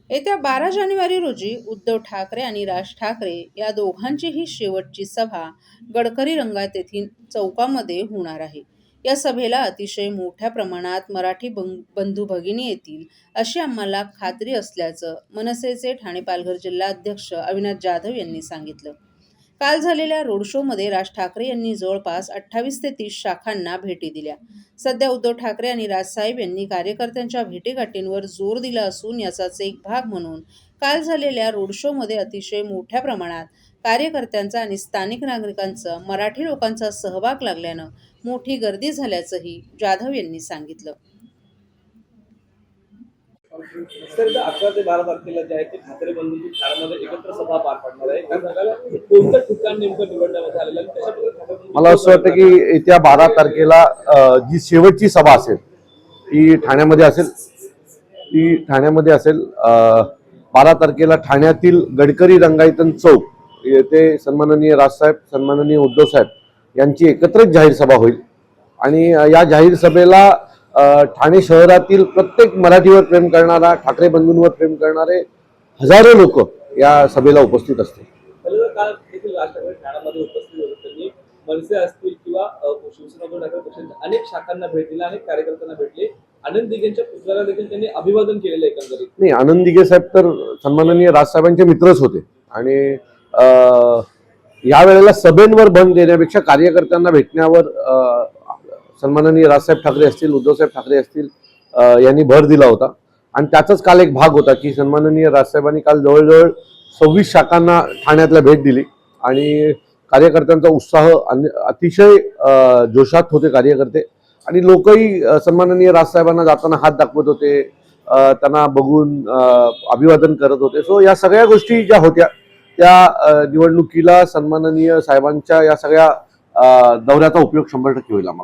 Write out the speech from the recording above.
येत्या 12 जानेवारी रोजी उद्धव ठाकरे आणि राज ठाकरे या दोघांचीही शेवटची सभा गडकरी रंगात येथील चौकामध्ये होणार आहे. या सभेला अतिशय मोठ्या प्रमाणात मराठी बंधू भगिनी येतील अशी आम्हाला खात्री असल्याचं मनसेचे ठाणे पालघर जिल्हाध्यक्ष अविनाश जाधव यांनी सांगितलं. काल झालेल्या रोड शोमध्ये राज ठाकरे यांनी जवळपास 28 ते 30 शाखांना भेटी दिल्या. सध्या उद्धव ठाकरे आणि राजसाहेब यांनी कार्यकर्त्यांच्या भेटीगाठींवर जोर दिला असून याचाच एक भाग म्हणून काल झालेल्या रोड शोमध्ये अतिशय मोठ्या प्रमाणात कार्यकर्त्यांचा आणि स्थानिक नागरिकांचा मराठी लोकांचा सहभाग लागल्यानं मोठी गर्दी झाल्याचंही जाधव यांनी सांगितलं. सर, 11 ते 12 तारखेला जे आहे ते ठाकरे बंधूंची ठाण्यामध्ये एकत्र सभा पार पडणार आहे. त्या सगळ्याला कोणतं ठिकाण नेमकं निवडण्यात आलेलं आहे त्याच्याबद्दल मला असं वाटतं की येत्या 12 तारखेला जी शेवटची सभा असेल ती ठाण्यामध्ये असेल. 12 तारखेला ठाण्यातील गडकरी रंगायतन चौक येथे सन्माननीय राजसाहेब, सन्माननीय उद्धव साहेब यांची एकत्रच जाहीर सभा होईल आणि या जाहीर सभेला ठाणे शहरातील प्रत्येक मराठीवर प्रेम करणारा, ठाकरे बंधूंवर प्रेम करणारे हजारो लोक या सभेला उपस्थित असतील. काल देखील राज ठाकरे ठाण्यामध्ये उपस्थित होते. त्यांनी मनसे असतील किंवा शिवसेना उद्धव ठाकरे पक्षांच्या अनेक शाखांना भेट दिला, अनेक कार्यकर्त्यांना भेटले. आनंद दिघेंच्या पुतळ्याला देखील त्यांनी अभिवादन केलेलं एकंदरीत. नाही, आनंद दिघे साहेब तर सन्माननीय राजसाहेबांचे मित्रच होते आणि या वेळेला सभेंवर बंद देण्यापेक्षा कार्यकर्त्यांना भेटण्यावर सन्माननीय राजसाहेब ठाकरे असतील, उद्धवसाहेब ठाकरे असतील यांनी भर दिला होता. आणि त्याचाच काल एक भाग होता की सन्माननीय राजसाहेबांनी काल जवळजवळ 26 शाखांना ठाण्यातल्या भेट दिली आणि कार्यकर्त्यांचा उत्साह अतिशय जोशात होते कार्यकर्ते आणि लोकही सन्माननीय राजसाहेबांना जाताना हात दाखवत होते, त्यांना बघून अभिवादन करत होते. सो या सगळ्या गोष्टी ज्या होत्या त्या निवडणुकीला सन्माननीय साहेबांच्या या सगळ्या दौऱ्याचा उपयोग 100% होईल आम्हाला.